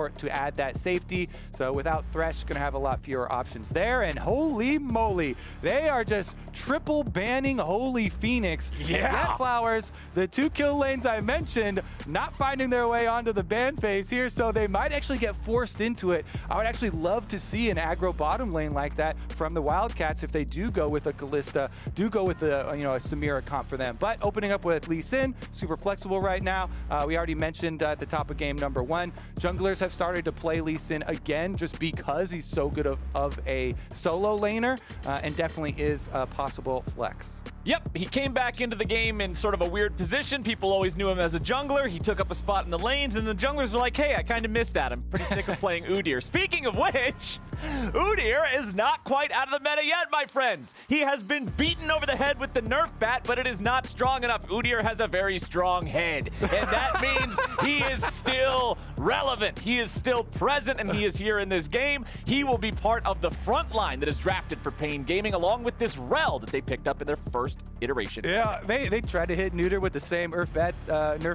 support to add that safety. So without Thresh, going to have a lot fewer options there. And holy moly, they are just triple banning Holy Phoenix. Yeah. Jet Flowers, the 2 kill lanes I mentioned, not finding their way onto the ban phase here, so they might actually get forced into it. I would actually love to see an aggro bottom lane like that from the Wildcats if they do go with a Kalista, do go with a Samira comp for them. But opening up with Lee Sin, super flexible right now. We already mentioned at the top of game number 1, junglers have started to play Lee Sin again just because he's so good of a solo laner, and definitely is a possible flex. Yep, he came back into the game in sort of a weird position. People always knew him as a jungler. He took up a spot in the lanes, and the junglers were like, hey, I kind of missed that. I'm pretty sick of playing Udyr. Speaking of which, Udyr is not quite out of the meta yet, my friends. He has been beaten over the head with the Nerf bat, but it is not strong enough. Udyr has a very strong head, and that means he is still relevant. He is still present, and he is here in this game. He will be part of the front line that is drafted for Pain Gaming, along with this Rel that they picked up in their first iteration. Yeah, they tried to hit Neuter with the same Nerf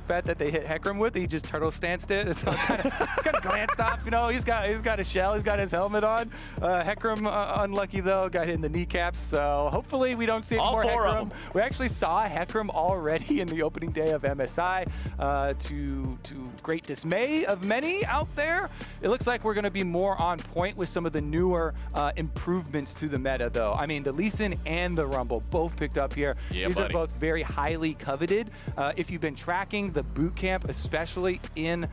bat that they hit Hecarim with. He just turtle stanced it. So kind of glanced off. You know, he's got a shell. He's got his helmet on. Hecarim unlucky though, got hit in the kneecaps. So hopefully we don't see any more Hecarim. We actually saw Hecarim already in the opening day of MSI. To great dismay of many out there, it looks like we're going to be more on point with some of the newer improvements to the meta though. I mean, the Lee Sin and the Rumble both picked up here. Yeah, These buddy. are both very highly coveted. If you've been tracking the boot camp, especially in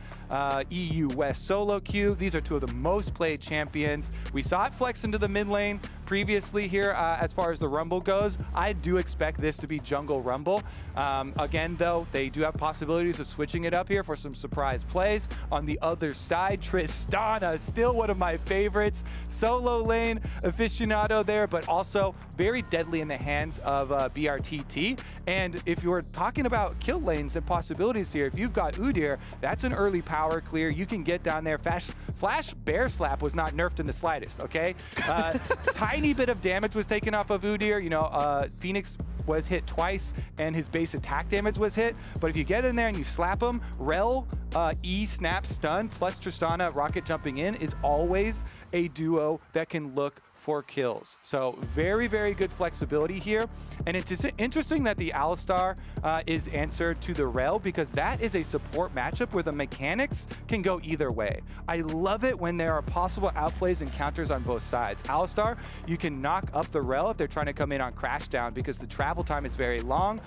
EU West solo queue, these are 2 of the most played champions. We saw it flex into the mid lane previously here as far as the Rumble goes. I do expect this to be jungle Rumble. Again, though, they do have possibilities of switching it up here for some surprise plays. On the other side, Tristana, still one of my favorites. Solo lane aficionado there, but also very deadly in the hands of BRTT. And if you're talking about kill lanes and possibilities here, if you've got Udyr, that's an early power clear. You can get down there. Flash Bear Slap was not nerfed in the slightest, okay? Tiny bit of damage was taken off of Udyr. You know, Phoenix was hit twice and his base attack damage was hit. But if you get in there and you slap him, Rel, E, snap, stun, plus Tristana rocket jumping in is always a duo that can look for kills. So very, very good flexibility here. And it's interesting that the Alistar is answered to the Rel because that is a support matchup where the mechanics can go either way. I love it when there are possible outplays and counters on both sides. Alistar, you can knock up the Rel if they're trying to come in on Crashdown because the travel time is very long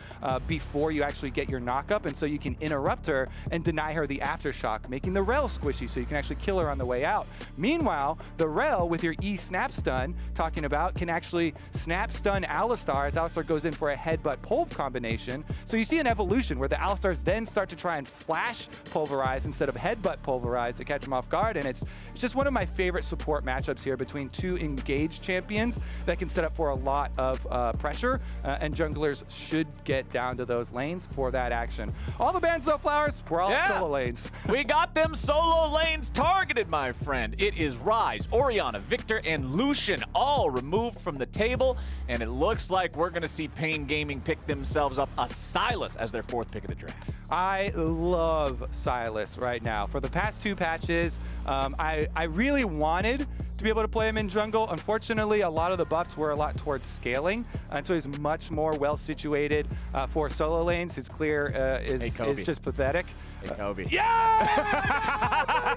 before you actually get your knock up, and so you can interrupt her and deny her the aftershock, making the Rel squishy so you can actually kill her on the way out. Meanwhile, the Rel with your E snap stun talking about can actually snap stun Alistar as Alistar goes in for a headbutt pulve combination. So you see an evolution where the Alistars then start to try and flash pulverize instead of headbutt pulverize to catch them off guard. And it's just one of my favorite support matchups here between 2 engaged champions that can set up for a lot of pressure, and junglers should get down to those lanes for that action. All the bans though, Flowers, we're all solo lanes. We got them solo lanes targeted, my friend. It is Ryze, Orianna, Victor, and Lucian all removed from the table, and it looks like we're going to see Pain Gaming pick themselves up a Sylas as their 4th pick of the draft. I love Sylas right now. For the past 2 patches, I really wanted to be able to play him in jungle. Unfortunately, a lot of the buffs were a lot towards scaling, and so he's much more well situated for solo lanes. His clear is just pathetic. Hey, Kobe. Yeah!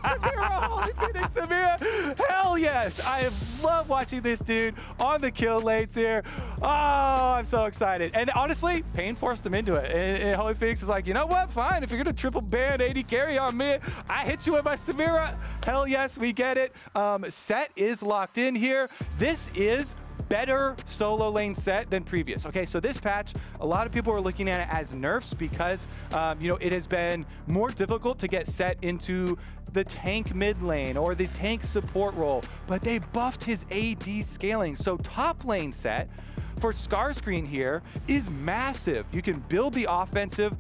Samira, Holy Phoenix, Samira! Hell yes! I love watching this dude on the kill lanes here. Oh, I'm so excited. And honestly, Pain forced him into it. And Holy Phoenix is like, you know what? Fine. If you're going to triple ban 80 carry on me, I hit you with my Samira. Hell yes, we get it. Set is locked in here. This is better solo lane set than previous. Okay, so this patch, a lot of people are looking at it as nerfs because, you know, it has been more difficult to get set into the tank mid lane or the tank support role, but they buffed his AD scaling. So top lane set for Scarscreen here is massive. You can build the offensive,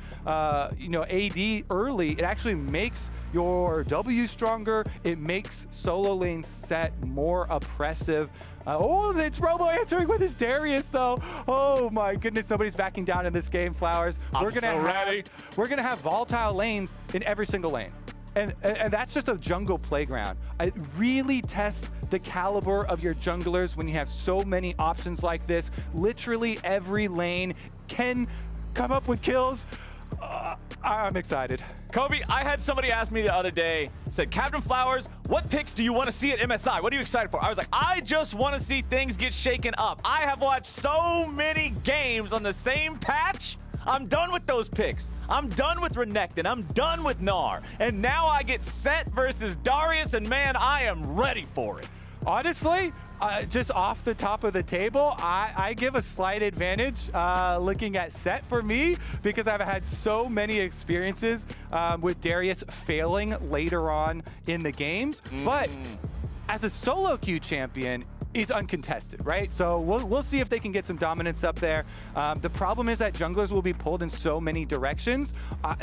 you know, AD early. It actually makes your W stronger. It makes solo lane set more oppressive. Oh, it's Robo answering with his Darius though. Oh my goodness, nobody's backing down in this game, Flowers. We're gonna have volatile lanes in every single lane. And that's just a jungle playground. It really tests the caliber of your junglers when you have so many options like this. Literally every lane can come up with kills. I'm excited. Kobe, I had somebody ask me the other day, said, Captain Flowers, what picks do you want to see at MSI? What are you excited for? I was like, I just want to see things get shaken up. I have watched so many games on the same patch. I'm done with those picks. I'm done with Renekton. I'm done with Gnar. And now I get Set versus Darius, and man, I am ready for it. Honestly, just off the top of the table, I give a slight advantage looking at Set for me because I've had so many experiences with Darius failing later on in the games. But as a solo queue champion, is uncontested, right? So we'll see if they can get some dominance up there. The problem is that junglers will be pulled in so many directions.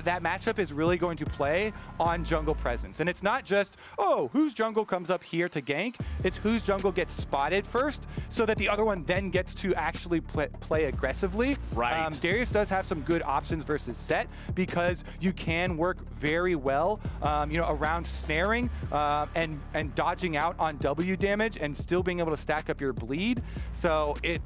That matchup is really going to play on jungle presence. And it's not just, oh, whose jungle comes up here to gank? It's whose jungle gets spotted first so that the other one then gets to actually play aggressively. Right. Darius does have some good options versus Set because you can work very well, around snaring and dodging out on W damage and still being able to stack up your bleed. So it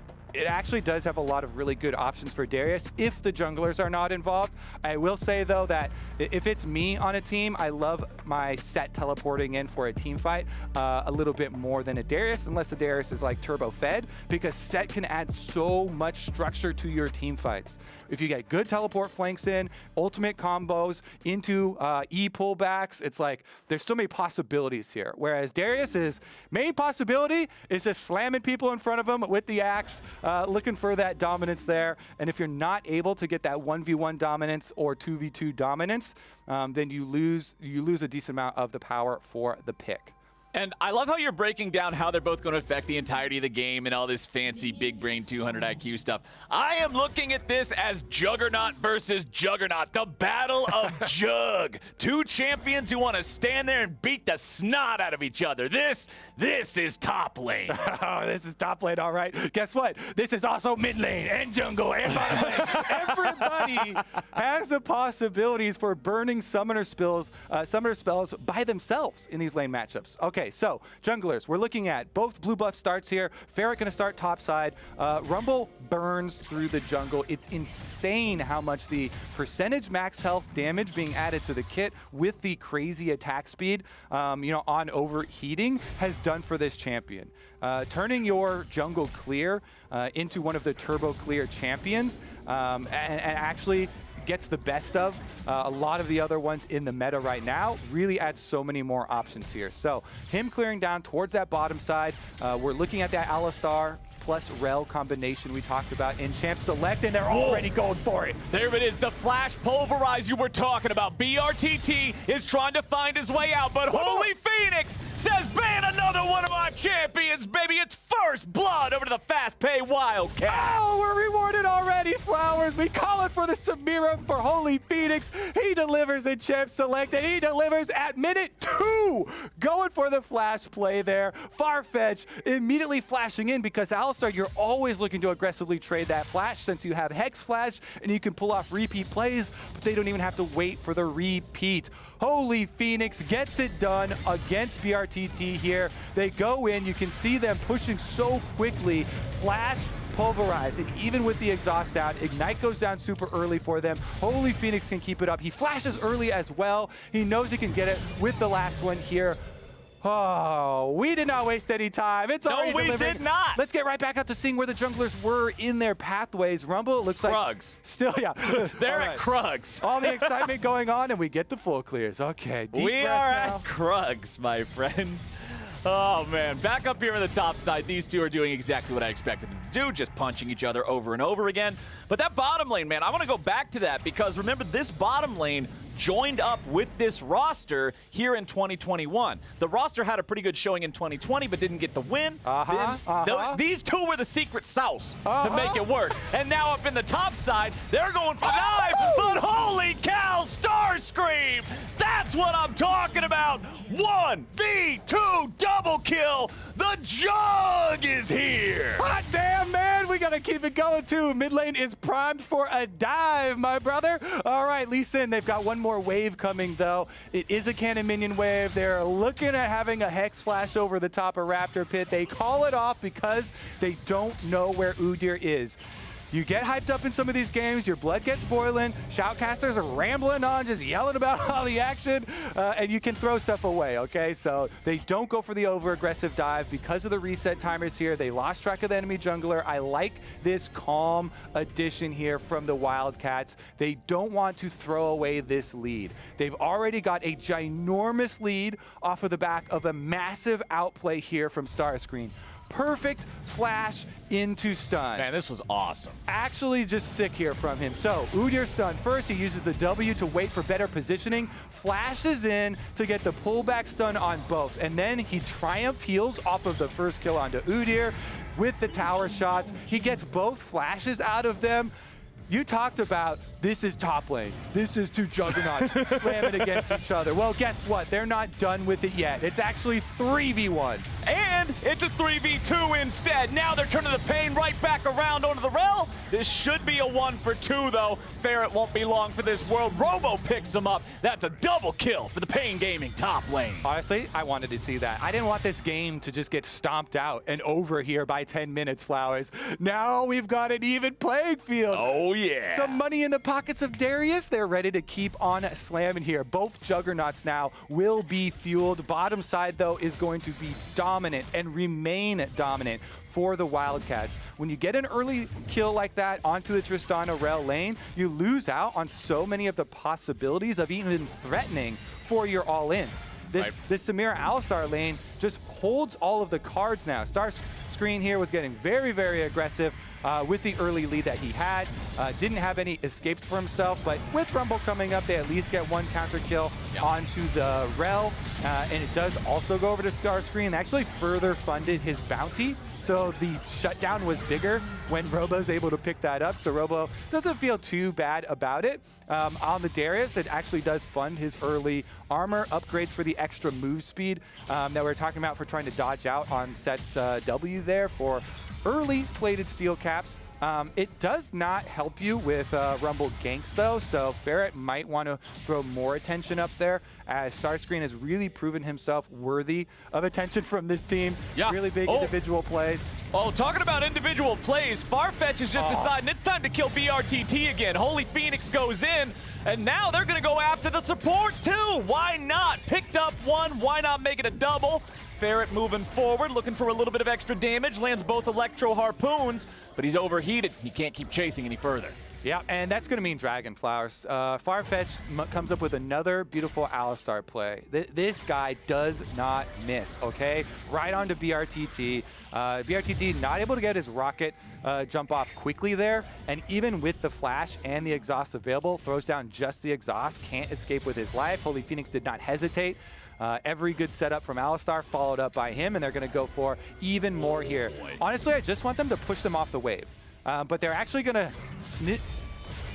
actually does have a lot of really good options for Darius if the junglers are not involved. I will say, though, that if it's me on a team, I love my Set teleporting in for a team fight a little bit more than a Darius, unless the Darius is like turbo fed, because Set can add so much structure to your team fights. If you get good teleport flanks in, ultimate combos into E pullbacks, it's like there's so many possibilities here. Whereas Darius's main possibility is just slamming people in front of him with the axe, looking for that dominance there. And if you're not able to get that 1v1 dominance or 2v2 dominance, then you lose a decent amount of the power for the pick. And I love how you're breaking down how they're both going to affect the entirety of the game and all this fancy big brain 200 IQ stuff. I am looking at this as Juggernaut versus Juggernaut, the battle of Jug. Two champions who want to stand there and beat the snot out of each other. This is top lane. Oh, this is top lane, all right. Guess what? This is also mid lane and jungle and bottom lane. Everybody has the possibilities for burning summoner spells by themselves in these lane matchups. Okay, so junglers, we're looking at both blue buff starts here. Ferret gonna start top side. Rumble burns through the jungle. It's insane how much the percentage max health damage being added to the kit with the crazy attack speed, on overheating has done for this champion. Turning your jungle clear into one of the turbo clear champions and actually gets the best of a lot of the other ones in the meta right now, really adds so many more options here. So him clearing down towards that bottom side, we're looking at that Alistar plus Rel combination we talked about in Champ Select, and they're already going for it. There it is, the flash pulverize you were talking about. BRTT is trying to find his way out, but Holy Phoenix says, ban another one of my champions, baby. It's first blood over to the fast pay Wildcats. Oh, we're rewarded already, Flowers. We call it for the Samira for Holy Phoenix. He delivers in Champ Select, and he delivers at minute 2. Going for the flash play there. Farfetch immediately flashing in because Alistar, you're always looking to aggressively trade that flash since you have Hex Flash and you can pull off repeat plays, but they don't even have to wait for the repeat. Holy Phoenix gets it done against BRTT here. They go in, you can see them pushing so quickly. Flash, pulverize, and even with the exhaust out, Ignite goes down super early for them. Holy Phoenix can keep it up. He flashes early as well. He knows he can get it with the last one here. Oh, we did not waste any time. It's already delivered. No, we did not. Let's get right back out to seeing where the junglers were in their pathways. Rumble, it looks like Krugs. Still, yeah. They're at Krugs. All the excitement going on, and we get the full clears. Okay, deep We breath are now. at Krugs, my friends. Oh, man. Back up here on the top side, these two are doing exactly what I expected them to do, just punching each other over and over again. But that bottom lane, man, I want to go back to that because remember, this bottom lane joined up with this roster here in 2021. The roster had a pretty good showing in 2020, but didn't get the win. These two were the secret sauce to make it work. And now up in the top side, they're going for dive, but holy cow, Starscream! That's what I'm talking about! 1v2 double kill! The Jug is here! Hot damn, man! We gotta keep it going, too. Mid lane is primed for a dive, my brother. All right, Lee Sin, they've got one more wave coming, though. It is a cannon minion wave. They're looking at having a Hex flash over the top of Raptor Pit. They call it off because they don't know where Udyr is. You get hyped up in some of these games, your blood gets boiling, shoutcasters are rambling on, just yelling about all the action, and you can throw stuff away, okay? So they don't go for the over-aggressive dive because of the reset timers here. They lost track of the enemy jungler. I like this calm addition here from the Wildcats. They don't want to throw away this lead. They've already got a ginormous lead off of the back of a massive outplay here from Starscream. Perfect flash into stun. Man, this was awesome. Actually just sick here from him. So Udyr stun first, he uses the W to wait for better positioning, flashes in to get the pullback stun on both, and then he triumph heals off of the first kill onto Udyr with the tower shots. He gets both flashes out of them. You talked about this is top lane. This is two juggernauts slamming against each other. Well, guess what? They're not done with it yet. It's actually 3v1. And it's a 3v2 instead. Now they're turning the pain right back around onto the rel. This should be a 1-for-2, though. Ferret won't be long for this world. Robo picks him up. That's a double kill for the Pain Gaming top lane. Honestly, I wanted to see that. I didn't want this game to just get stomped out and over here by 10 minutes, Flowers. Now we've got an even playing field. Oh, yeah. Some money in the pockets of Darius. They're ready to keep on slamming here. Both juggernauts now will be fueled. Bottom side, though, is going to be dominant and remain dominant for the Wildcats. When you get an early kill like that onto the Tristana Rel lane, you lose out on so many of the possibilities of even threatening for your all-ins. This Samira Alistar lane just holds all of the cards now. Starscream here was getting very, very aggressive with the early lead that he had. Didn't have any escapes for himself, but with Rumble coming up, they at least get one counter kill onto the Rel, and it does also go over to Starscream. Actually further funded his bounty. So the shutdown was bigger when Robo's able to pick that up. So Robo doesn't feel too bad about it. On the Darius, it actually does fund his early armor upgrades for the extra move speed that we were talking about for trying to dodge out on sets W there for early plated steel caps. It does not help you with Rumble ganks, though, so Ferret might want to throw more attention up there, as Starscream has really proven himself worthy of attention from this team. Yeah. Really big individual plays. Oh, talking about individual plays, Farfetch is just deciding it's time to kill BRTT again. Holy Phoenix goes in, and now they're going to go after the support, too. Why not? Picked up one. Why not make it a double? Ferret moving forward, looking for a little bit of extra damage, lands both Electro Harpoons, but he's overheated. He can't keep chasing any further. Yeah, and that's going to mean Dragon Flowers. Farfetch comes up with another beautiful Alistar play. This guy does not miss, okay? Right onto BRTT. BRTT not able to get his rocket jump off quickly there, and even with the flash and the exhaust available, throws down just the exhaust, can't escape with his life. Holy Phoenix did not hesitate. Every good setup from Alistar followed up by him, and they're going to go for even more here. Honestly, I just want them to push them off the wave. But they're actually going to snit.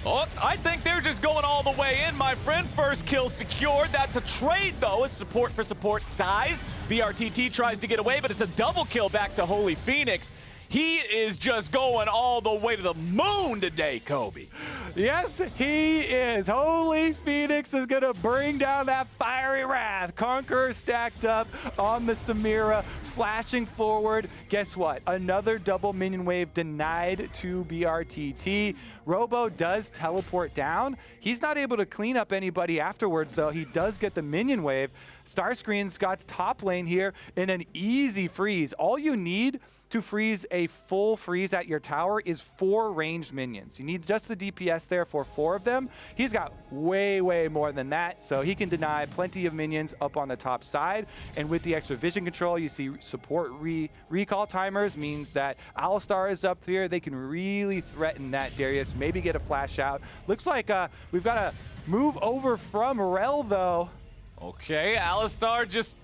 Oh, I think they're just going all the way in, my friend. First kill secured. That's a trade, though, as support for support dies. BRTT tries to get away, but it's a double kill back to Holy Phoenix. He is just going all the way to the moon today, Kobe. Yes, he is. Holy Phoenix is going to bring down that fiery wrath. Conqueror stacked up on the Samira, flashing forward. Guess what? Another double minion wave denied to BRTT. Robo does teleport down. He's not able to clean up anybody afterwards, though. He does get the minion wave. Starscream's got top lane here in an easy freeze. All you need to freeze a full freeze at your tower is 4 ranged minions. You need just the DPS there for 4 of them. He's got way, way more than that, so he can deny plenty of minions up on the top side. And with the extra vision control, you see support recall timers means that Alistar is up here. They can really threaten that Darius, maybe get a flash out. Looks like we've got a move over from Rel, though. Okay, Alistar just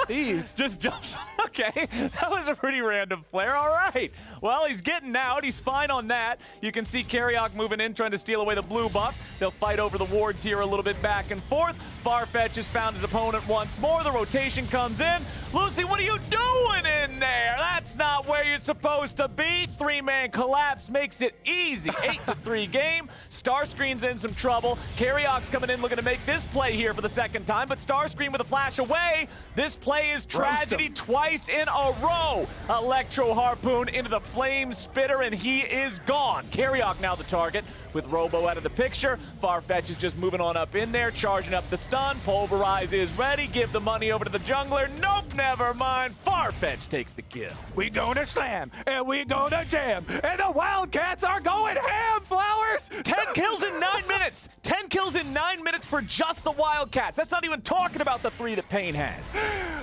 These. just jumps. Okay, that was a pretty random flare. All right. Well, he's getting out. He's fine on that. You can see Carriok moving in, trying to steal away the blue buff. They'll fight over the wards here a little bit back and forth. Farfetch has found his opponent once more. The rotation comes in. Lucy, what are you doing in there? That's not where you're supposed to be. Three-man collapse makes it easy. 8-3 game. Starscreen's in some trouble. Carriok's coming in looking to make this play here for the second time, but Starscreen with a flash away. This play is tragedy twice in a row. Electro Harpoon into the Flame Spitter, and he is gone. Carriok now the target with Robo out of the picture. Farfetch is just moving on up in there, charging up the stun. Pulverize is ready. Give the money over to the jungler. Nope, never mind. Farfetch takes the kill. We gonna slam, and we gonna jam, and the Wildcats are going ham, Flowers! 10 kills in 9 minutes. 10 kills in 9 minutes for just the Wildcats. That's not even talking about the 3 that Pain has.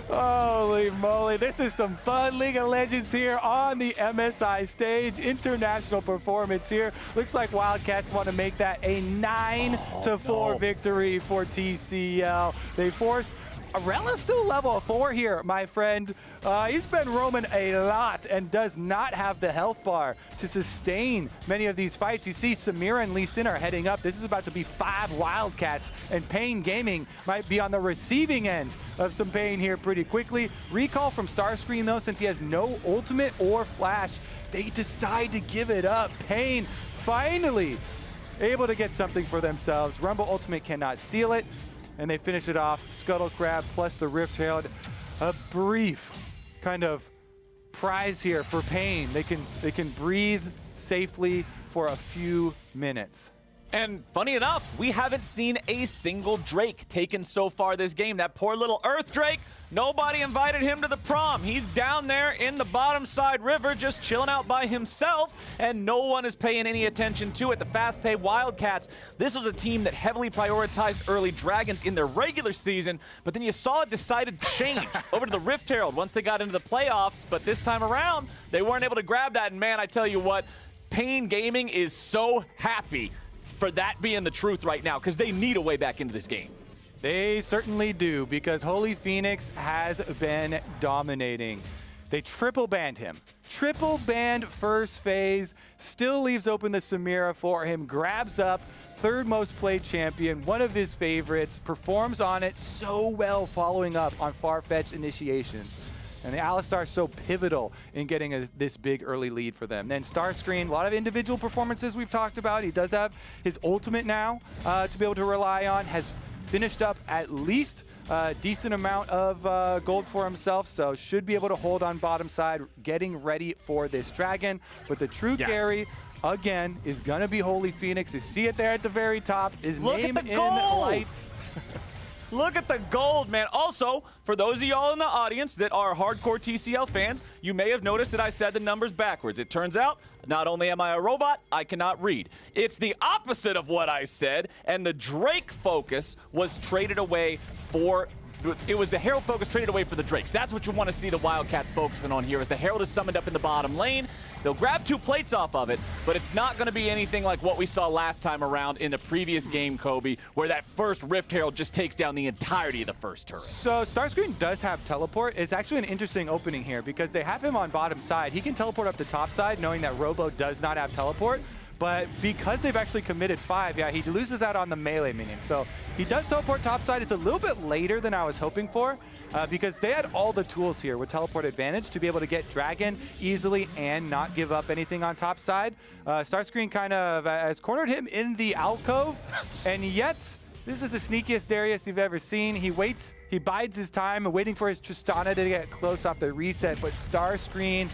Holy moly, this is some fun League of Legends here on the MSI stage. International performance here. Looks like Wildcats want to make that a 9-4 victory for TCL. They force Arella's still level 4 here, my friend. He's been roaming a lot and does not have the health bar to sustain many of these fights. You see Samira and Lee Sin are heading up. This is about to be 5 Wildcats, and Pain Gaming might be on the receiving end of some pain here pretty quickly. Recall from Starscreen, though, since he has no ultimate or flash, they decide to give it up. Pain finally able to get something for themselves. Rumble Ultimate cannot steal it. And they finish it off. Scuttle Crab plus the Rift Herald. A brief kind of prize here for Pain. They can breathe safely for a few minutes. And funny enough, we haven't seen a single Drake taken so far this game. That poor little Earth Drake, nobody invited him to the prom. He's down there in the bottom side river just chilling out by himself, and no one is paying any attention to it. The fast-pay Wildcats, this was a team that heavily prioritized early Dragons in their regular season, but then you saw a decided change over to the Rift Herald once they got into the playoffs, but this time around, they weren't able to grab that, and man, I tell you what, Pain Gaming is so happy for that being the truth right now, because they need a way back into this game. They certainly do, because Holy Phoenix has been dominating. They triple banned him. Triple banned first phase, still leaves open the Samira for him, grabs up, third most played champion, one of his favorites, performs on it so well following up on Farfetch initiations. And the Alistar is so pivotal in getting this big early lead for them. Then Starscreen, a lot of individual performances we've talked about. He does have his ultimate now to be able to rely on, has finished up at least a decent amount of gold for himself, so should be able to hold on bottom side, getting ready for this dragon. But the true carry, again, is going to be Holy Phoenix. You see it there at the very top. His name in lights. Look at the gold, man. Also, for those of y'all in the audience that are hardcore TCL fans, you may have noticed that I said the numbers backwards. It turns out, not only am I a robot, I cannot read. It's the opposite of what I said, and the Drake focus was traded away for... It was the Herald focus traded away for the Drakes. That's what you want to see the Wildcats focusing on here, is the Herald is summoned up in the bottom lane. They'll grab 2 plates off of it, but it's not going to be anything like what we saw last time around in the previous game, Kobe, where that first Rift Herald just takes down the entirety of the first turret. So Starscreen does have teleport. It's actually an interesting opening here because they have him on bottom side. He can teleport up to top side knowing that Robo does not have teleport. But because they've actually committed 5, yeah, he loses out on the melee minion. So he does teleport topside. It's a little bit later than I was hoping for because they had all the tools here with teleport advantage to be able to get Dragon easily and not give up anything on topside. Starscreen kind of has cornered him in the alcove, and yet this is the sneakiest Darius you've ever seen. He waits, he bides his time, waiting for his Tristana to get close off the reset, but Starscreen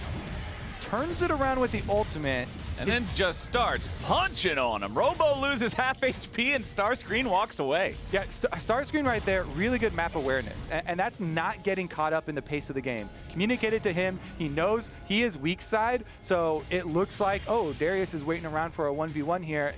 turns it around with the ultimate. And then just starts punching on him. Robo loses half HP and Starscreen walks away. Yeah, Starscreen right there, really good map awareness. And that's not getting caught up in the pace of the game. Communicated to him, he knows he is weak side, so it looks like, oh, Darius is waiting around for a 1v1 here.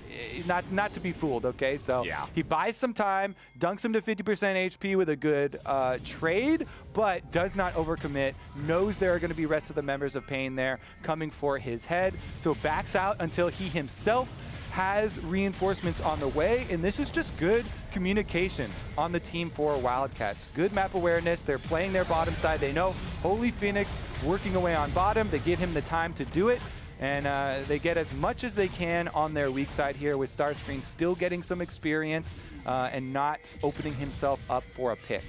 Not to be fooled, okay? So he buys some time, dunks him to 50% HP with a good trade, but does not overcommit, knows there are gonna be rest of the members of Pain there coming for his head, so backs out until he himself has reinforcements on the way, and this is just good communication on the team for Wildcats. Good map awareness. They're playing their bottom side. They know Holy Phoenix working away on bottom. They give him the time to do it. And they get as much as they can on their weak side here, with Starscreen still getting some experience and not opening himself up for a pick.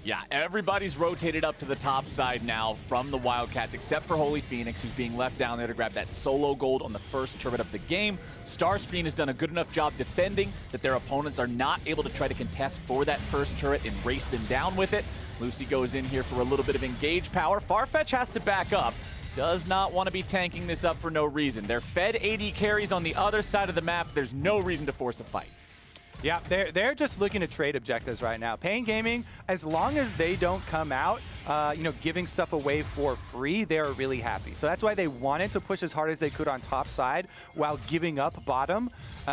Yeah, everybody's rotated up to the top side now from the Wildcats, except for Holy Phoenix, who's being left down there to grab that solo gold on the first turret of the game. Starscreen has done a good enough job defending that their opponents are not able to try to contest for that first turret and race them down with it. Lucy goes in here for a little bit of engage power. Farfetch has to back up. Does not want to be tanking this up for no reason. They're fed AD carries on the other side of the map. There's no reason to force a fight. Yeah, they're just looking to trade objectives right now. Pain Gaming, as long as they don't come out, giving stuff away for free, they're really happy. So that's why they wanted to push as hard as they could on top side while giving up bottom.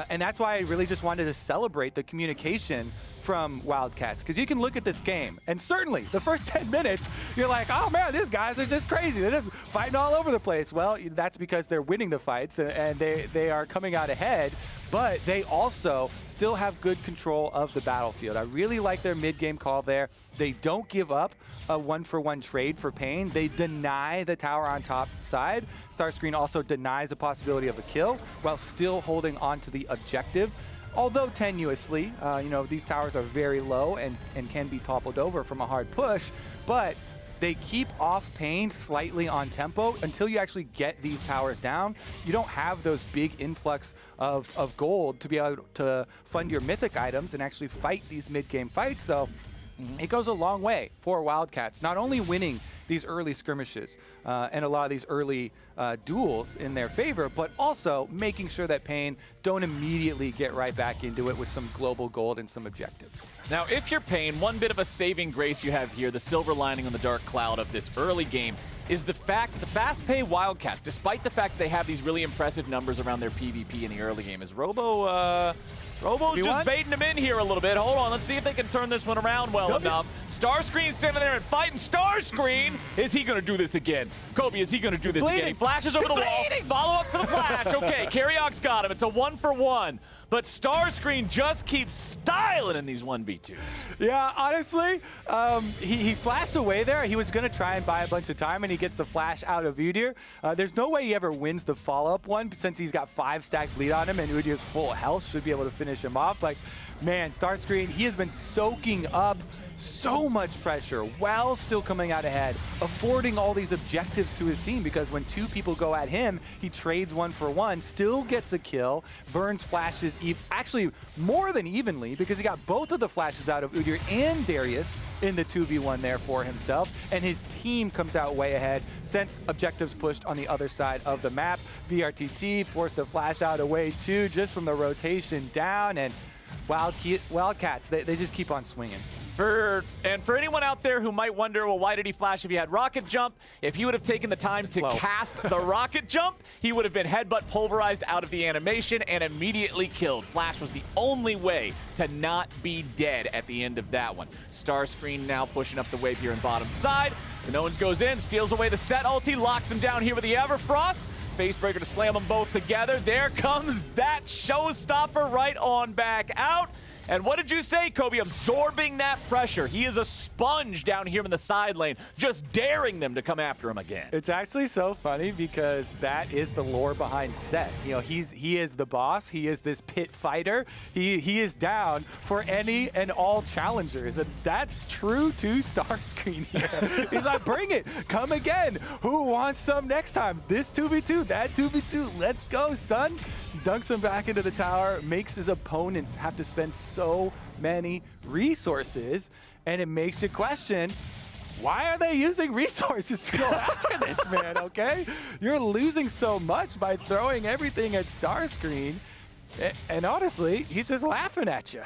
And that's why I really just wanted to celebrate the communication from Wildcats, because you can look at this game, and certainly the first 10 minutes, you're like, oh man, these guys are just crazy. They're just fighting all over the place. Well, that's because they're winning the fights, and they are coming out ahead, but they also still have good control of the battlefield. I really like their mid-game call there. They don't give up a one-for-one trade for Pain. They deny the tower on top side. Starscreen also denies the possibility of a kill while still holding on to the objective. Although tenuously, these towers are very low and can be toppled over from a hard push, but they keep off Pain slightly on tempo until you actually get these towers down. You don't have those big influx of gold to be able to fund your mythic items and actually fight these mid-game fights. So it goes a long way for Wildcats, not only winning these early skirmishes and a lot of these early duels in their favor, but also making sure that Pain don't immediately get right back into it with some global gold and some objectives. Now, if you're Pain, one bit of a saving grace you have here, the silver lining on the dark cloud of this early game, is the fact that the fast-pay Wildcats, despite the fact that they have these really impressive numbers around their PvP in the early game, is Robo's just baiting him in here a little bit. Hold on, let's see if they can turn this one around well enough. Starscreen standing there and fighting. Starscreen, is he going to do this again? Kobe, is he going to do this again? He flashes over the wall. Follow up for the flash. Okay, Carryog's got him. It's a 1-for-1. But Starscreen just keeps styling in these 1v2s. Yeah, honestly, he flashed away there. He was going to try and buy a bunch of time, and he gets the flash out of Udyr. There's no way he ever wins the follow-up one since he's got 5 stack bleed on him, and Udyr's full health should be able to finish him off. Like, man, Starscreen, he has been soaking up so much pressure while still coming out ahead, affording all these objectives to his team, because when 2 people go at him, he trades 1-for-1, still gets a kill, burns flashes actually more than evenly, because he got both of the flashes out of Udyr and Darius in the 2v1 there for himself, and his team comes out way ahead since objectives pushed on the other side of the map. BRTT forced to flash out away too, just from the rotation down, and Wildcats, they just keep on swinging. For anyone out there who might wonder, well, why did he flash if he had rocket jump? If he would have taken the time to cast the rocket jump, he would have been headbutt pulverized out of the animation and immediately killed. Flash was the only way to not be dead at the end of that one. Starscreen now pushing up the wave here in bottom side. Canones goes in, steals away the set ulti, locks him down here with the Everfrost. Facebreaker to slam them both together. There comes that showstopper right on back out. And what did you say, Kobe? Absorbing that pressure. He is a sponge down here in the side lane, just daring them to come after him again. It's actually so funny because that is the lore behind Set. You know, he is the boss. He is this pit fighter. He is down for any and all challengers, and that's true to Starscreen here. He's like, bring it, come again. Who wants some next time? This 2v2, that 2v2. Let's go, son. Dunks him back into the tower, makes his opponents have to spend so many resources, and it makes you question, why are they using resources to go after this, man, okay? You're losing so much by throwing everything at Starscreen, and honestly, he's just laughing at you.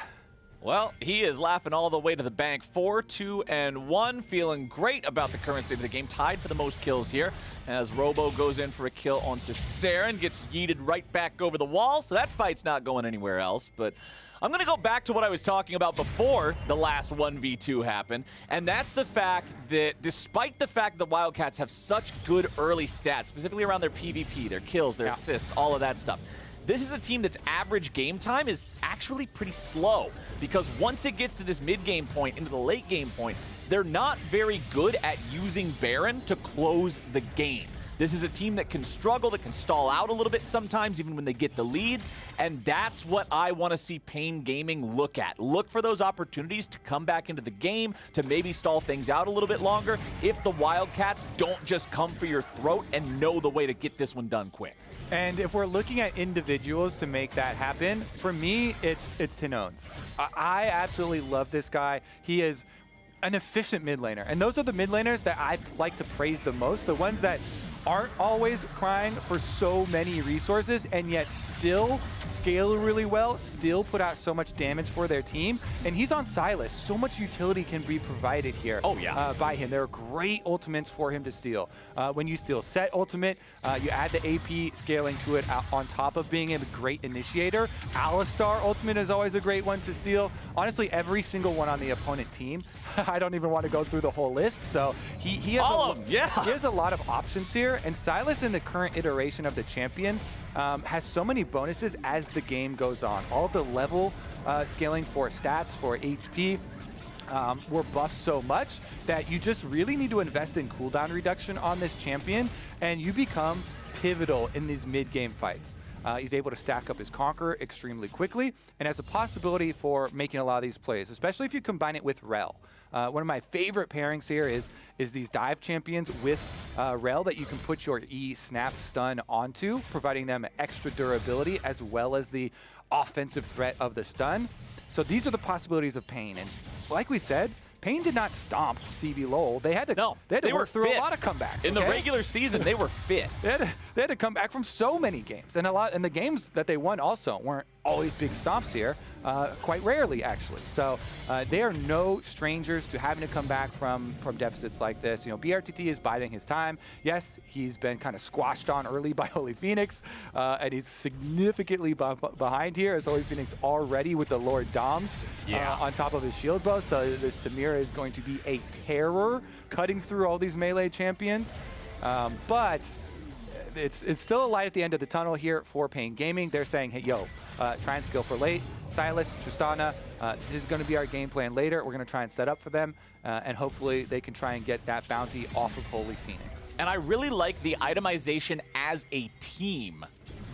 Well, he is laughing all the way to the bank. 4-2-1, feeling great about the current state of the game. Tied for the most kills here as Robo goes in for a kill onto Saren. Gets yeeted right back over the wall, so that fight's not going anywhere else. But I'm going to go back to what I was talking about before the last 1v2 happened, and that's the fact that despite the fact that the Wildcats have such good early stats, specifically around their PvP, their kills, their assists, all of that stuff, this is a team that's average game time is actually pretty slow, because once it gets to this mid-game point, into the late game point, they're not very good at using Baron to close the game. This is a team that can struggle, that can stall out a little bit sometimes, even when they get the leads, and that's what I want to see Pain Gaming look at. Look for those opportunities to come back into the game, to maybe stall things out a little bit longer, if the Wildcats don't just come for your throat and know the way to get this one done quick. And if we're looking at individuals to make that happen, for me, it's Tinones. I absolutely love this guy. He is an efficient mid laner, and those are the mid laners that I like to praise the most, the ones that aren't always crying for so many resources and yet still scale really well, still put out so much damage for their team. And he's on Sylas. So much utility can be provided here by him. There are great ultimates for him to steal. When you steal Set ultimate, you add the AP scaling to it on top of being a great initiator. Alistar ultimate is always a great one to steal. Honestly, every single one on the opponent team. I don't even want to go through the whole list. So he has he has a lot of options here. And Sylas in the current iteration of the champion has so many bonuses as the game goes on. All of the level scaling for stats, for HP, were buffed so much that you just really need to invest in cooldown reduction on this champion, and you become pivotal in these mid-game fights. He's able to stack up his Conqueror extremely quickly and has a possibility for making a lot of these plays, especially if you combine it with Rel. One of my favorite pairings here is these dive champions with Rel that you can put your E snap stun onto, providing them extra durability as well as the offensive threat of the stun. So these are the possibilities of Pain. And like we said, Pain did not stomp CB LoL. They had to, they work through a lot of comebacks. In the regular season, they were fit. They had to come back from so many games. And the games that they won also weren't always big stomps here, quite rarely actually. So they are no strangers to having to come back from deficits like this. You know, BRTT is biding his time. Yes, he's been kind of squashed on early by Holy Phoenix, and he's significantly behind here, as Holy Phoenix already with the Lord Doms on top of his shield bow. So this Samira is going to be a terror cutting through all these melee champions. But it's still a light at the end of the tunnel here for Pain Gaming. They're saying, hey, yo, try and skill for late. Sylas, Tristana, this is going to be our game plan later. We're going to try and set up for them, and hopefully they can try and get that bounty off of Holy Phoenix. And I really like the itemization as a team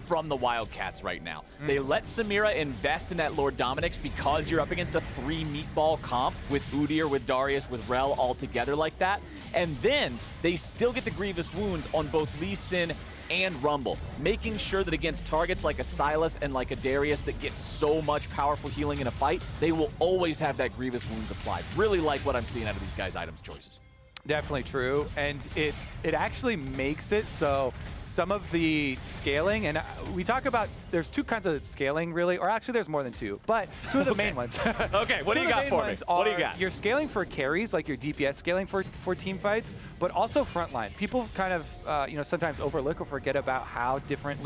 from the Wildcats right now. They let Samira invest in that Lord Dominix because you're up against a 3 meatball comp with Udyr, with Darius, with Rel all together like that. And then they still get the Grievous Wounds on both Lee Sin and Rumble, making sure that against targets like a Sylas and like a Darius that gets so much powerful healing in a fight, they will always have that Grievous Wounds applied. Really like what I'm seeing out of these guys' items choices. Definitely true, and it actually makes it so some of the scaling, and we talk about there's 2 kinds of scaling really, or actually there's more than 2, but 2 of the main ones. Okay, what do you got for me? What do you got? You're scaling for carries, like your DPS scaling for team fights, but also frontline. People kind of sometimes overlook or forget about how different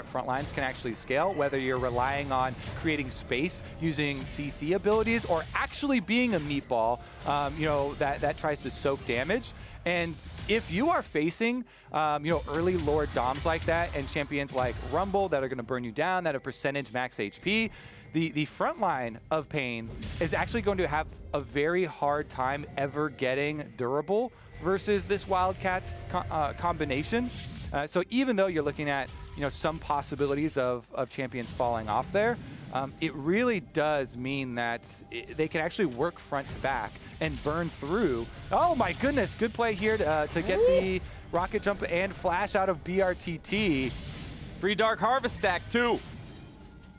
front lines can actually scale, whether you're relying on creating space using CC abilities or actually being a meatball, that tries to soak damage. And if you are facing, early Lord Doms like that and champions like Rumble that are going to burn you down, that have percentage max HP, the front line of Pain is actually going to have a very hard time ever getting durable versus this Wildcats combination. So even though you're looking at some possibilities of champions falling off there, it really does mean that they can actually work front to back and burn through. Oh my goodness, good play here to get the rocket jump and flash out of BRTT. Free Dark Harvest stack too.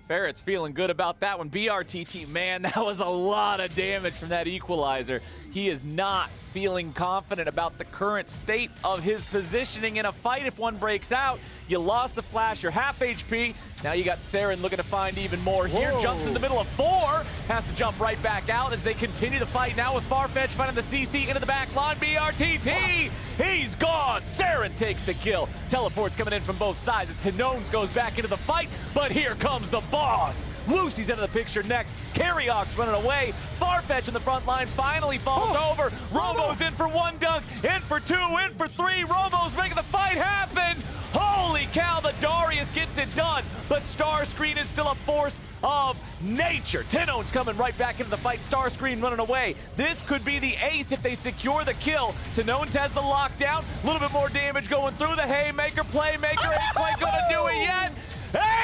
Ferret's feeling good about that one. BRTT, man, that was a lot of damage from that equalizer. He is not feeling confident about the current state of his positioning in a fight. If one breaks out, you lost the flash, you're half HP. Now you got Saren looking to find even more here. Whoa. Jumps in the middle of 4, has to jump right back out as they continue the fight now with Farfetch finding the CC into the back line. BRTT, he's gone. Saren takes the kill. Teleports coming in from both sides as Tinones goes back into the fight, but here comes the boss. Lucy's into the picture next. Carryox running away. Farfetch in the front line finally falls over. Robo's in for one dunk, in for two, in for three. Robo's making the fight happen. Holy cow, the Darius gets it done, but Starscreen is still a force of nature. Tino's coming right back into the fight. Starscreen running away. This could be the ace if they secure the kill. Tinones has the lockdown. A little bit more damage going through the haymaker. Playmaker ain't quite gonna do it yet.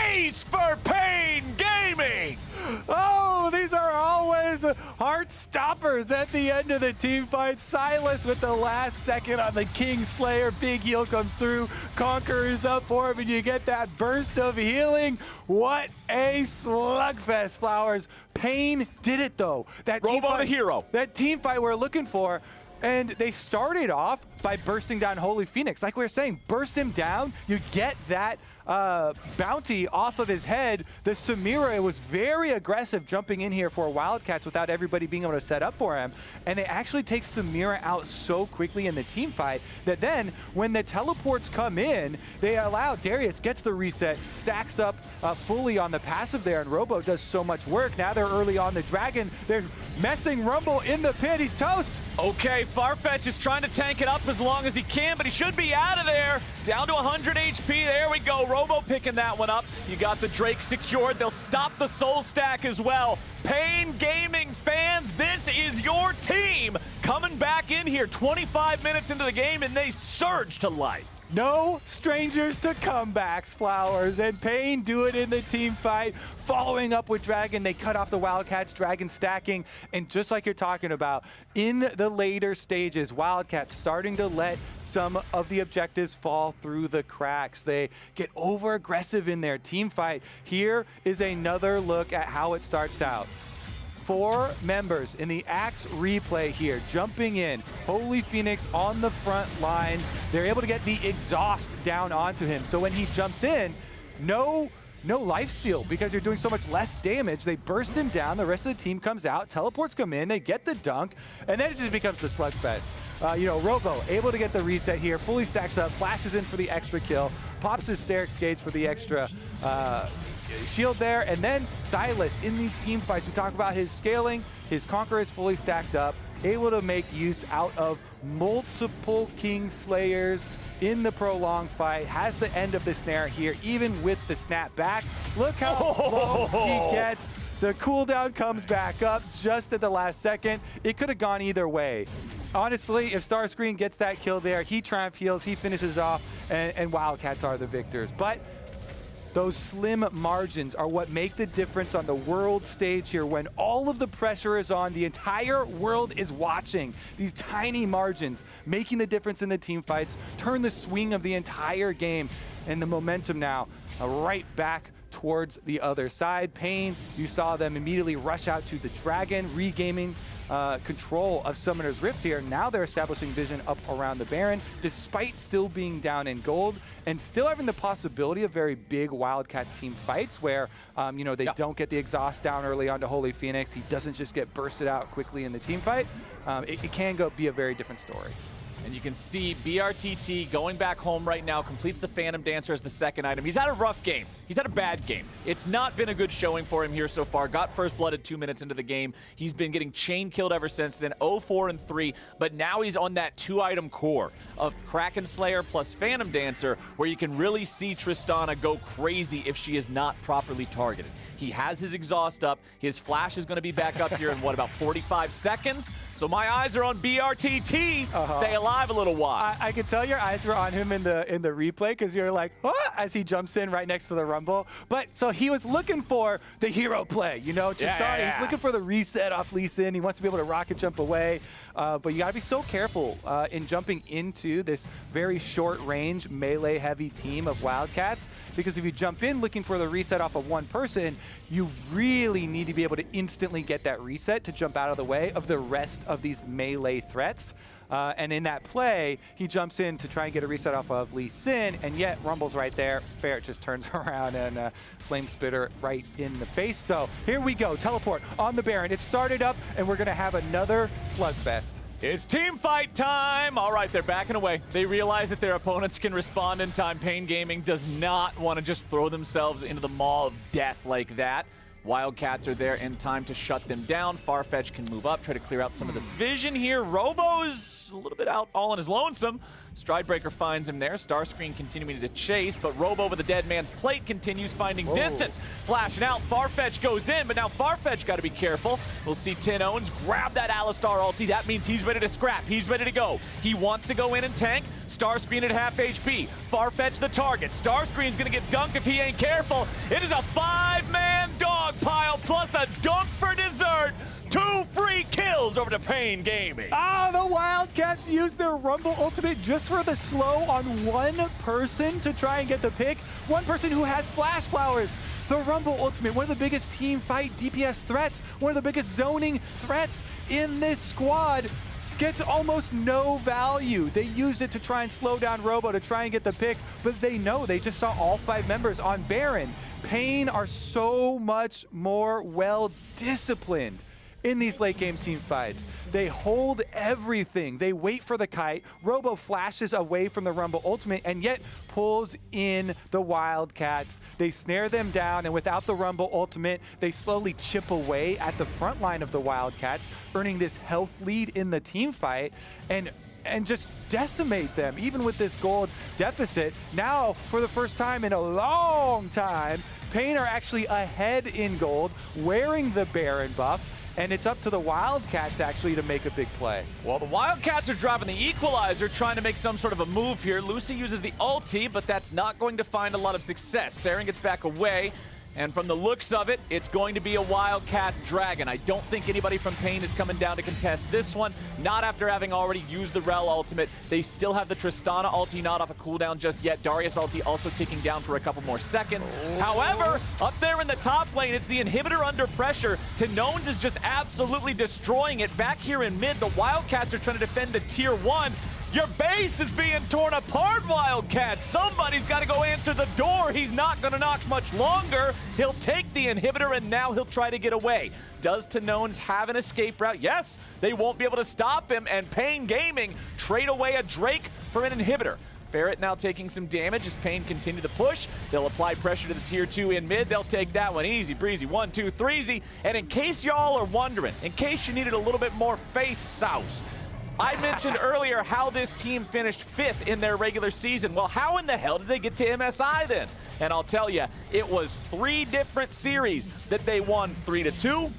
Ace for Pain Gaming! Oh, these are always heart stoppers at the end of the team fight. Silas with the last second on the King Slayer. Big heal comes through. Conqueror's up for him, and you get that burst of healing. What a slugfest, Flowers. Pain did it, though. That Robo team fight, the hero. That team fight we're looking for. And they started off by bursting down Holy Phoenix. Like we were saying, burst him down. You get that bounty off of his head. The Samira was very aggressive jumping in here for Wildcats without everybody being able to set up for him. And they actually take Samira out so quickly in the team fight that then when the teleports come in, they allow Darius gets the reset, stacks up fully on the passive there, and Robo does so much work. Now they're early on the Dragon. They're messing Rumble in the pit. He's toast. Okay, Farfetch is trying to tank it up as long as he can, but he should be out of there. Down to 100 HP. There we go. Robo picking that one up. You got the Drake secured. They'll stop the Soul Stack as well. Pain Gaming fans, this is your team coming back in here 25 minutes into the game, and they surge to life. No strangers to comebacks, Flowers, and Pain do it in the team fight. Following up with Dragon, they cut off the Wildcats, Dragon stacking, and just like you're talking about, in the later stages, Wildcats starting to let some of the objectives fall through the cracks. They get over-aggressive in their team fight. Here is another look at how it starts out. 4 members in the Axe replay here, jumping in. Holy Phoenix on the front lines. They're able to get the exhaust down onto him. So when he jumps in, no lifesteal because you're doing so much less damage. They burst him down. The rest of the team comes out. Teleports come in. They get the dunk. And then it just becomes the slugfest. Robo able to get the reset here. Fully stacks up. Flashes in for the extra kill. Pops his Steric Skates for the extra shield there, and then Silas in these team fights. We talk about his scaling. His Conqueror is fully stacked up, able to make use out of multiple King Slayers in the prolonged fight. Has the end of the snare here, even with the snap back. Look how low he gets. The cooldown comes back up just at the last second. It could have gone either way. Honestly, if Starscreen gets that kill there, he triumph heals, he finishes off, and Wildcats are the victors. But those slim margins are what make the difference on the world stage here when all of the pressure is on, the entire world is watching. These tiny margins making the difference in the team fights, turn the swing of the entire game, and the momentum now right back towards the other side. Pain, you saw them immediately rush out to the Dragon, regaining control of Summoner's Rift here. Now they're establishing vision up around the Baron, despite still being down in gold and still having the possibility of very big Wildcats team fights where, they don't get the exhaust down early onto Holy Phoenix. He doesn't just get bursted out quickly in the team fight. It can be a very different story. And you can see BRTT going back home right now, completes the Phantom Dancer as the second item. He's had a rough game. He's had a bad game. It's not been a good showing for him here so far. Got first blooded 2 minutes into the game. He's been getting chain killed ever since then, 0-4 and 3, but now he's on that 2-item core of Kraken Slayer plus Phantom Dancer, where you can really see Tristana go crazy if she is not properly targeted. He has his exhaust up. His flash is going to be back up here in, about 45 seconds? So my eyes are on BRTT. Stay alive a little while. I can tell your eyes were on him in the replay because you're like, oh, as he jumps in right next to the Rumble. But so he was looking for the hero play, He's looking for the reset off Lee Sin. He wants to be able to rocket jump away. But you got to be so careful in jumping into this very short range melee heavy team of Wildcats, because if you jump in looking for the reset off of one person, you really need to be able to instantly get that reset to jump out of the way of the rest of these melee threats. And in that play, he jumps in to try and get a reset off of Lee Sin, and yet Rumble's right there. Ferret just turns around and Flame Spitter right in the face. So here we go, teleport on the Baron. It started up, and we're gonna have another slugfest. It's team fight time! All right, they're backing away. They realize that their opponents can respond in time. Pain Gaming does not want to just throw themselves into the maw of death like that. Wildcats are there in time to shut them down. Farfetch can move up, try to clear out some of the vision here. Robo's a little bit out all on his lonesome. Stridebreaker finds him there. Starscreen continuing to chase, but Robo with a dead man's plate continues finding distance. Flashing out, Farfetch goes in, but now Farfetch got to be careful. We'll see Tin Owens grab that Alistar ulti. That means he's ready to scrap. He's ready to go. He wants to go in and tank. Starscreen at half HP. Farfetch the target. Starscreen's going to get dunked if he ain't careful. It is a 5-man dog pile plus a dunk for dessert. 2 free kills over to Pain Gaming. The Wildcats use their Rumble ultimate just for the slow on one person to try and get the pick. One person who has Flash Flowers. The Rumble ultimate, one of the biggest team fight DPS threats, one of the biggest zoning threats in this squad, gets almost no value. They use it to try and slow down Robo to try and get the pick, but they know they just saw all 5 members on Baron. Pain are so much more well-disciplined in these late game team fights. They hold everything. They wait for the kite. Robo flashes away from the Rumble ultimate and yet pulls in the Wildcats. They snare them down, and without the Rumble ultimate, they slowly chip away at the front line of the Wildcats, earning this health lead in the team fight and just decimate them, even with this gold deficit. Now, for the first time in a long time, Pain are actually ahead in gold, wearing the Baron buff, and it's up to the Wildcats actually to make a big play. Well, the Wildcats are dropping the equalizer, trying to make some sort of a move here. Lucy uses the ulti, but that's not going to find a lot of success. Saren gets back away, and from the looks of it, it's going to be a Wildcats Dragon. I don't think anybody from Pain is coming down to contest this one, not after having already used the Rel ultimate. They still have the Tristana ulti not off a cooldown just yet. Darius ulti also ticking down for a couple more seconds. However, up there in the top lane, it's the inhibitor under pressure. Tinones is just absolutely destroying it. Back here in mid, the Wildcats are trying to defend the tier 1. Your base is being torn apart, Wildcats. Somebody's got to go answer the door. He's not going to knock much longer. He'll take the inhibitor, and now he'll try to get away. Does Tinones have an escape route? Yes, they won't be able to stop him, and Pain Gaming trade away a Drake for an inhibitor. Ferret now taking some damage as Pain continue to push. They'll apply pressure to the tier 2 in mid. They'll take that one easy breezy. 1, 2, 3-zy. And in case y'all are wondering, in case you needed a little bit more faith sauce, I mentioned earlier how this team finished 5th in their regular season. Well, how in the hell did they get to MSI then? And I'll tell you, it was 3 different series that they won 3-2,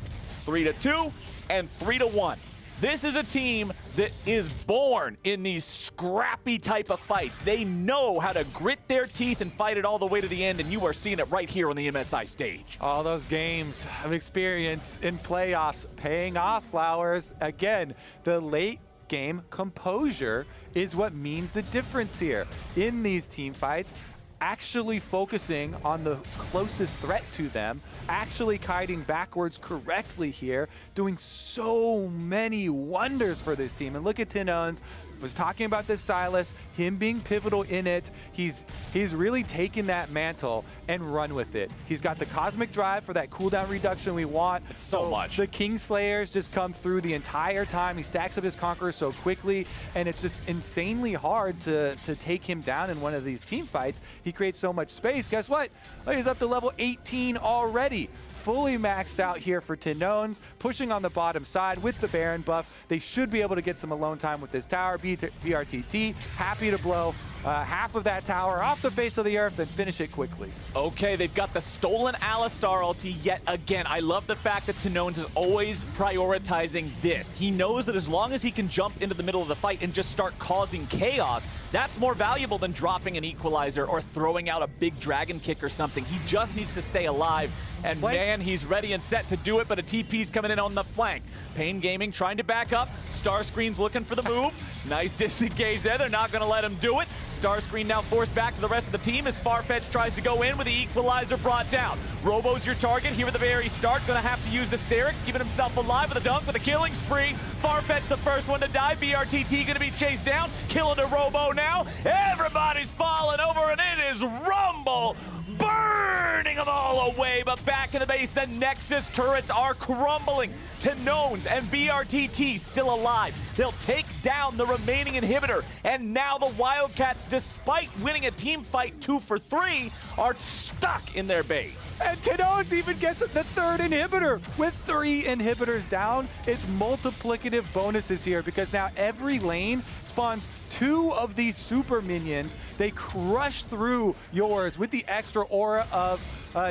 3-2, and 3-1. This is a team that is born in these scrappy type of fights. They know how to grit their teeth and fight it all the way to the end, and you are seeing it right here on the MSI stage. All those games of experience in playoffs paying off, Flowers. Again, the late game composure is what means the difference here in these team fights. Actually focusing on the closest threat to them, actually kiting backwards correctly here, doing so many wonders for this team. And look at Tin Owens. Was talking about this Silas, him being pivotal in it. He's really taken that mantle and run with it. He's got the Cosmic Drive for that cooldown reduction we want. It's so much. The Kingslayers just come through the entire time. He stacks up his Conquerors so quickly, and it's just insanely hard to take him down in one of these team fights. He creates so much space. Guess what? Well, he's up to level 18 already. Fully maxed out here for Tinones, pushing on the bottom side with the Baron buff. They should be able to get some alone time with this tower. BRTT happy to blow half of that tower off the face of the earth and finish it quickly. Okay, they've got the stolen Alistar ulti yet again. I love the fact that Tinones is always prioritizing this. He knows that as long as he can jump into the middle of the fight and just start causing chaos, that's more valuable than dropping an equalizer or throwing out a big dragon kick or something. He just needs to stay alive. And man, he's ready and set to do it, but a TP's coming in on the flank. Pain Gaming trying to back up. Starscreen's looking for the move. Nice disengage there. They're not going to let him do it. Starscreen now forced back to the rest of the team as Farfetch tries to go in with the equalizer brought down. Robo's your target here at the very start. Going to have to use the Sterix, keeping himself alive with a dunk with a killing spree. Farfetch the first one to die. BRTT going to be chased down. Killing a Robo now. Everybody's falling over, and it is Rumble burning them all away, but back in the base base. The Nexus turrets are crumbling. Tanones and BRTT still alive. They'll take down the remaining inhibitor. And now the Wildcats, despite winning a team fight 2 for 3, are stuck in their base. And Tanones even gets the third inhibitor. With 3 inhibitors down, it's multiplicative bonuses here because now every lane spawns 2 of these super minions. They crush through yours with the extra aura of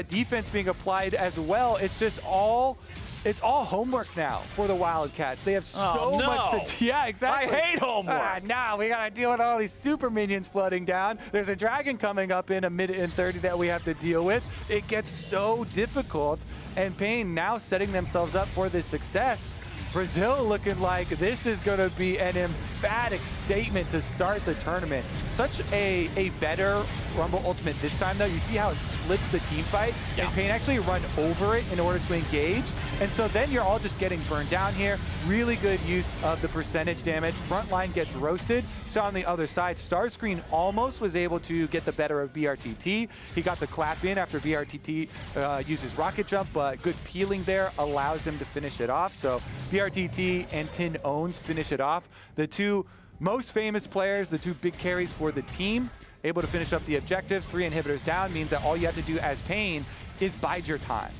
defense being applied as well. It's just all homework now for the Wildcats. They have so much to yeah, exactly. I hate homework. Now we gotta deal with all these super minions flooding down. There's a dragon coming up in a minute and 30 that we have to deal with. It gets so difficult, and Pain now setting themselves up for this success. Brazil looking like this is going to be an emphatic statement to start the tournament. Such a better Rumble Ultimate this time, though. You see how it splits the team fight, and Pain actually run over it in order to engage. And so then you're all just getting burned down here. Really good use of the percentage damage. Front line gets roasted. So on the other side, Starscreen almost was able to get the better of BRTT. He got the clap in after BRTT uses Rocket Jump, but good peeling there allows him to finish it off. So BRTT and Tanones finish it off. The 2 most famous players, the 2 big carries for the team, able to finish up the objectives. 3 inhibitors down means that all you have to do as Pain is bide your time.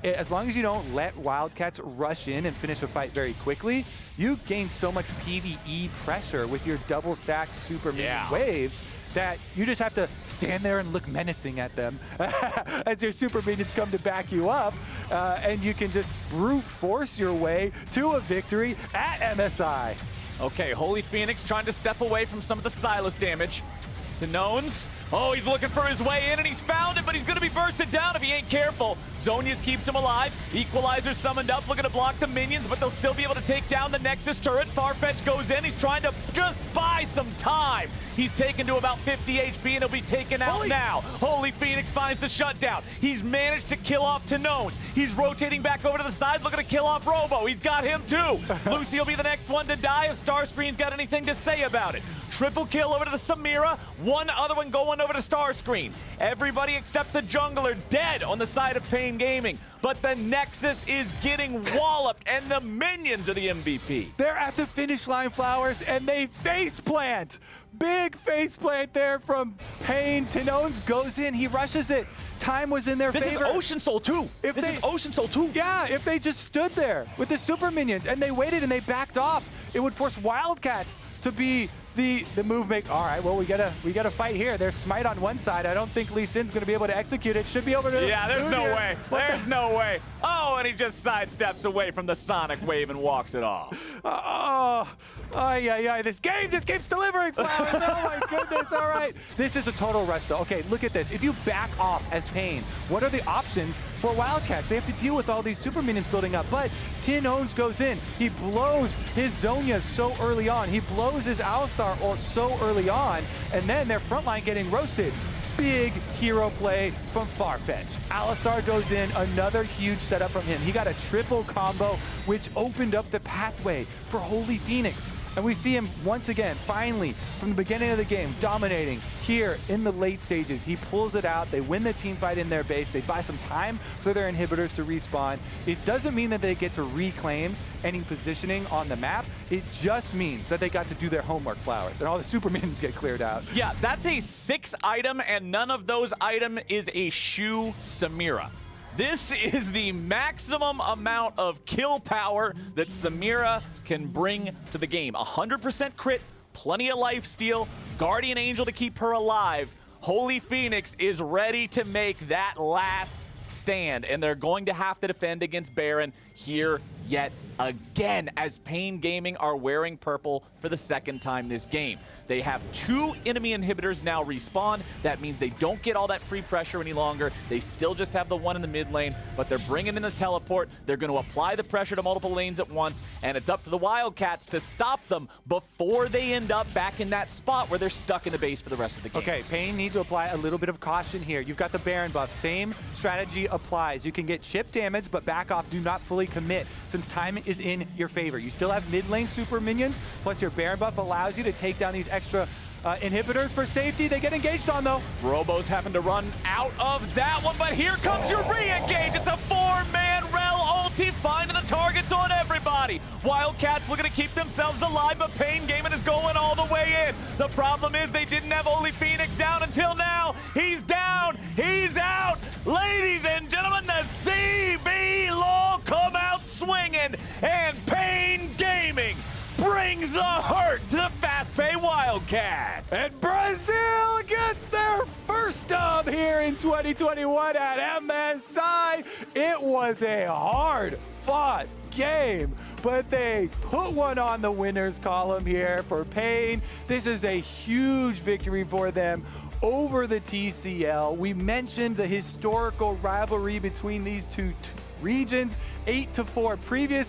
As long as you don't let Wildcats rush in and finish a fight very quickly, you gain so much PvE pressure with your double stacked super minion waves that you just have to stand there and look menacing at them as your super minions come to back you up, and you can just brute force your way to a victory at MSI. Okay, Holy Phoenix trying to step away from some of the Silas damage. Tanones. Oh, he's looking for his way in, and he's found it, but he's going to be bursted down if he ain't careful. Zonius keeps him alive. Equalizer summoned up, looking to block the minions, but they'll still be able to take down the Nexus turret. Farfetch goes in. He's trying to just buy some time. He's taken to about 50 HP, and he'll be taken out now. Holy Phoenix finds the shutdown. He's managed to kill off Tanones. He's rotating back over to the side, looking to kill off Robo. He's got him, too. Lucy will be the next one to die if Starscreen's got anything to say about it. Triple kill over to the Samira. One other one going over to Starscreen. Everybody except the jungler dead on the side of Pain Gaming. But the Nexus is getting walloped, and the minions are the MVP. They're at the finish line, Flowers, and they face plant. Big face plant there from Pain. Tanones goes in, he rushes it. Time was in their favor. This is Ocean Soul 2. This is Ocean Soul 2. Yeah, if they just stood there with the super minions and they waited and they backed off, it would force Wildcats to be the move make. All right, well, we gotta fight here. There's Smite on one side. I don't think Lee Sin's gonna be able to execute it. Should be able to. Yeah, there's no way. There's no way. Oh, and he just sidesteps away from the Sonic Wave and walks it off. This game just keeps delivering, Flowers. Oh my goodness. All right, this is a total rush though. Okay, look at this. If you back off as Pain, what are the options for Wildcats? They have to deal with all these super minions building up, but Tanones goes in. He blows his Zonia so early on. He blows his Alistar so early on, and then their front line getting roasted. Big hero play from Farfetch. Alistar goes in, another huge setup from him. He got a triple combo, which opened up the pathway for Holy Phoenix. And we see him once again, finally, from the beginning of the game, dominating here in the late stages. He pulls it out. They win the team fight in their base. They buy some time for their inhibitors to respawn. It doesn't mean that they get to reclaim any positioning on the map. It just means that they got to do their homework, Flowers, and all the super minions get cleared out. Yeah, that's a 6 item, and none of those item is a Shu Samira. This is the maximum amount of kill power that Samira can bring to the game. 100% crit, plenty of life steal, Guardian Angel to keep her alive. Holy Phoenix is ready to make that last stand, and they're going to have to defend against Baron here yet again, as Pain Gaming are wearing purple for the second time this game. They have 2 enemy inhibitors now respawn. That means they don't get all that free pressure any longer. They still just have the one in the mid lane, but they're bringing in a teleport. They're going to apply the pressure to multiple lanes at once, and it's up to the Wildcats to stop them before they end up back in that spot where they're stuck in the base for the rest of the game. Okay, Pain need to apply a little bit of caution here. You've got the Baron buff. Same strategy applies. You can get chip damage, but back off. Do not fully commit, since time is in your favor. You still have mid lane super minions, plus your Baron buff allows you to take down these extra inhibitors for safety. They get engaged on, though. Robo's having to run out of that one, but here comes your re-engage. It's a 4-man rel ulti, finding the targets on everybody. Wildcats looking to keep themselves alive, but Pain Gaming is going all the way in. The problem is they didn't have Oli Phoenix down until now. He's down, he's out. Ladies and gentlemen, the CB Law come out swinging, and Pain Gaming brings the hurt to the fast-pay Wildcats. And Brazil gets their first dub here in 2021 at MSI. It was a hard-fought game, but they put one on the winners column here for Pain. This is a huge victory for them over the TCL. We mentioned the historical rivalry between these two regions, 8-4 previous.